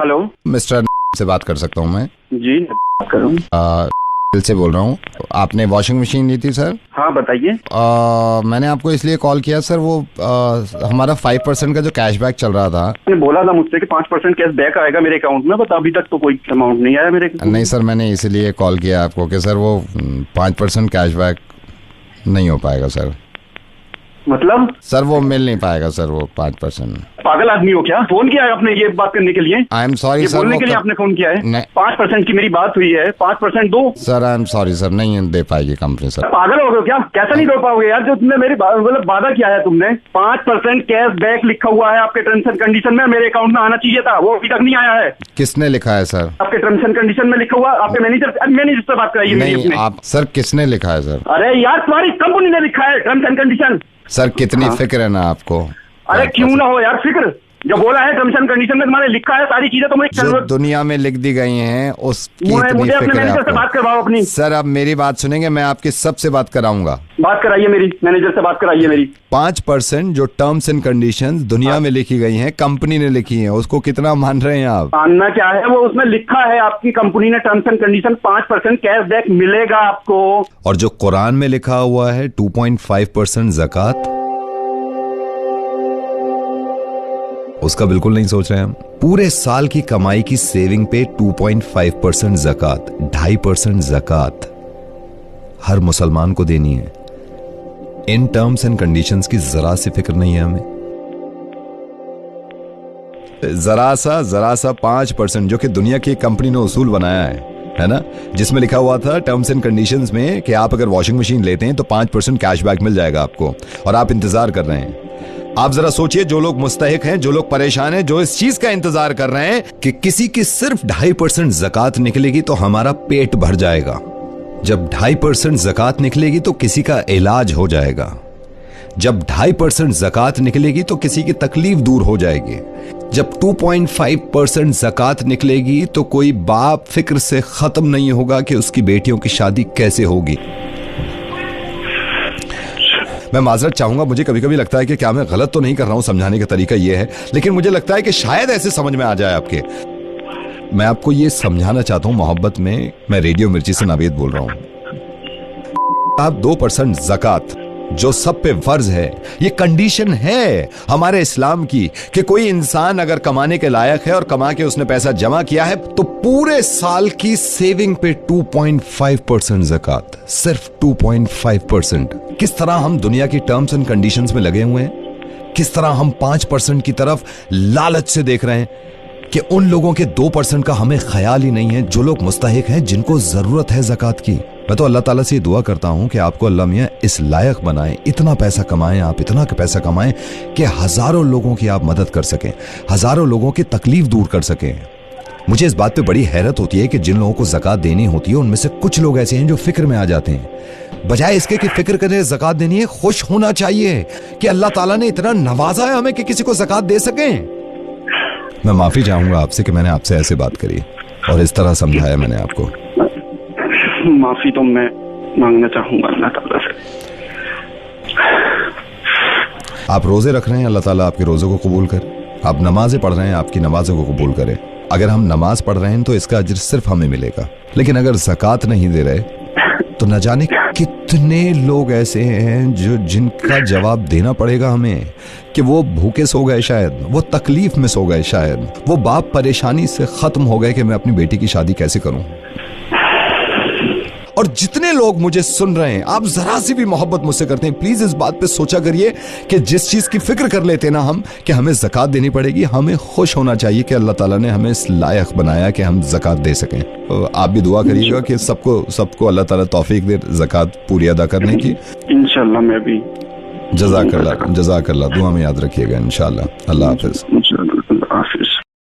Hello, mister से बात कर सकता हूँ मैं? जी बात कर रहा हूँ। दिल से बोल रहा हूँ। आपने वॉशिंग मशीन ली थी सर? हाँ बताइए। मैंने आपको इसलिए कॉल किया सर, वो हमारा 5% का जो कैशबैक चल रहा था। आपने बोला था मुझसे कि 5% कैश बैक आएगा मेरे अकाउंट में, बट अभी तक तो कोई अमाउंट नहीं आया मेरे। नहीं सर, मैंने इसलिए कॉल किया आपको कि सर वो 5% कैशबैक नहीं हो पाएगा सर। मतलब सर वो मिल नहीं पाएगा सर, वो 5%। पागल आदमी हो क्या? फोन किया है आपने ये बात करने के लिए? आई एम सॉरी सर, बोलने के लिए आपने फोन किया है? 5% की मेरी बात हुई है, 5% दो। Sir I am sorry sir, नहीं दे पाएगी कंपनी सर। पागल हो गए क्या? कैसा नहीं दे पाओगे यार? जो तुमने मेरी मतलब वादा किया है तुमने, 5% कैश बैक लिखा हुआ है आपके टर्म्स एंड कंडीशन में, मेरे अकाउंट में आना चाहिए था, वो अभी तक नहीं आया है। किसने लिखा है सर? आपके टर्म्स एंड कंडीशन में लिखा हुआ, आपके मैनेजर से बात कराइए। नहीं आप सर, किसने लिखा है सर? अरे यार तुम्हारी कंपनी ने लिखा है टर्म्स एंड कंडीशन। सर कितनी फिक्र है ना आपको? अरे क्यों ना हो यार फिक्र, जो बोला है टर्म्स एंड कंडीशन में तुम्हारे लिखा है सारी चीजें, तुम्हें जो दुनिया में लिख दी गई हैं उसकी मुझे इतनी अपने फिक्र है मैनेजर से बात करवाओ अपनी। सर आप मेरी बात सुनेंगे, मैं आपकी सबसे बात कराऊंगा। बात कराइए मेरी, मैनेजर से बात कराइए मेरी। 5% जो टर्म्स एंड कंडीशंस दुनिया में लिखी गई हैं, कंपनी ने लिखी हैं, उसको कितना मान रहे हैं आप? मानना क्या है, वो उसमें लिखा है आपकी कंपनी ने terms and condition 5% cash back मिलेगा आपको। और जो कुरान में लिखा हुआ है 2.5% ज़कात, उसका बिल्कुल नहीं सोच रहे हैं हम। पूरे साल की कमाई की सेविंग पे 2.5% ज़कात, 2.5% ज़कात हर मुसलमान को देनी है। इन टर्म्स एंड कंडीशंस की जरा सी फिक्र नहीं है हमें। जरा सा 5% जो कि दुनिया की कंपनी ने उसूल बनाया है ना, जिसमें लिखा हुआ था टर्म्स एंड कंडीशंस में कि आप अगर वॉशिंग मशीन लेते हैं तो 5% कैशबैक मिल जाएगा आपको, और आप इंतजार कर रहे हैं। आप जरा सोचिए, जो लोग मुस्तहिक हैं, जो लोग परेशान हैं, जो इस चीज का इंतजार कर रहे हैं कि किसी की सिर्फ 2.5% ज़कात निकलेगी तो हमारा पेट भर जाएगा। जब 2.5% ज़कात निकलेगी तो किसी का इलाज हो जाएगा। जब 2.5% ज़कात निकलेगी तो किसी की तकलीफ दूर हो जाएगी। जब 2.5% ज़कात निकलेगी तो कोई बाप फिक्र से खत्म नहीं होगा कि उसकी बेटियों की शादी कैसे होगी। मैं माजरत चाहूंगा, मुझे कभी कभी लगता है कि क्या मैं गलत तो नहीं कर रहा हूं, समझाने का तरीका यह है, लेकिन मुझे लगता है कि शायद ऐसे समझ में आ जाए आपके। मैं आपको यह समझाना चाहता हूं मोहब्बत में। मैं रेडियो मिर्ची से नावेद बोल रहा हूं। आप 2% ज़कात जो सब पे फर्ज है, ये कंडीशन है हमारे इस्लाम की कि कोई इंसान अगर कमाने के लायक है और कमा के उसने पैसा जमा किया है तो पूरे साल की सेविंग पे 2.5% ज़कात, सिर्फ 2.5%। किस तरह हम दुनिया की टर्म्स एंड कंडीशंस में लगे हुए हैं, किस तरह हम 5% की तरफ लालच से देख रहे हैं कि उन लोगों के 2% का हमें ख्याल ही नहीं है, जो लोग मुस्तहिक हैं, जिनको जरूरत है ज़कात की। मैं तो अल्लाह ताला से दुआ करता हूं कि आपको अल्लाह मियां इस लायक बनाए, इतना पैसा कमाएं, आप इतना पैसा कमाएं कि हजारों लोगों की आप मदद कर सकें, हजारों लोगों की तकलीफ दूर कर सकें। मुझे इस बात पे बड़ी हैरत होती है कि जिन लोगों को ज़कात देनी होती है उनमें से कुछ लोग ऐसे हैं जो फिक्र में आ जाते हैं। बजाय इसके कि फिक्र करें ज़कात देनी है, खुश होना चाहिए कि अल्लाह ताला ने इतना नवाजा है हमें कि किसी को ज़कात दे सकें। मैं माफी चाहूंगा आपसे कि मैंने आपसे ऐसे बात करी और इस तरह समझाया मैंने आपको। माफी तो मैं मांगना चाहूंगा अल्लाह ताला से। आप रोजे रख रहे हैं, अल्लाह ताला आपके रोजों को कबूल करे। आप नमाजें पढ़ रहे हैं, आपकी नमाजों को कबूल करे। अगर हम नमाज पढ़ रहे हैं तो इसका अज्र सिर्फ हमें मिलेगा, लेकिन अगर ज़कात नहीं दे रहे तो न जाने कितने लोग ऐसे हैं जो जिनका जवाब देना पड़ेगा हमें कि वो भूखे सो गए, शायद वो तकलीफ में सो गए, शायद वो बाप परेशानी से खत्म हो गए कि मैं अपनी बेटी की शादी कैसे करूं। और जितने लोग मुझे सुन रहे हैं, आप जरा सी भी मोहब्बत मुझसे करते हैं, प्लीज इस बात पे सोचा करिए कि जिस चीज की फिक्र कर लेते ना हम कि हमें ज़कात देनी पड़ेगी, हमें खुश होना चाहिए कि अल्लाह ताला ने हमें इस लायक बनाया कि हम ज़कात दे सकें। आप भी दुआ करिएगा कि सबको अल्लाह ताला तौफीक दे ज़कात पूरी अदा करने की। इंशाल्लाह मैं भी। जज़ाकल्लाह, दुआ में याद रखिएगा इंशाल्लाह। अल्लाह हाफिज।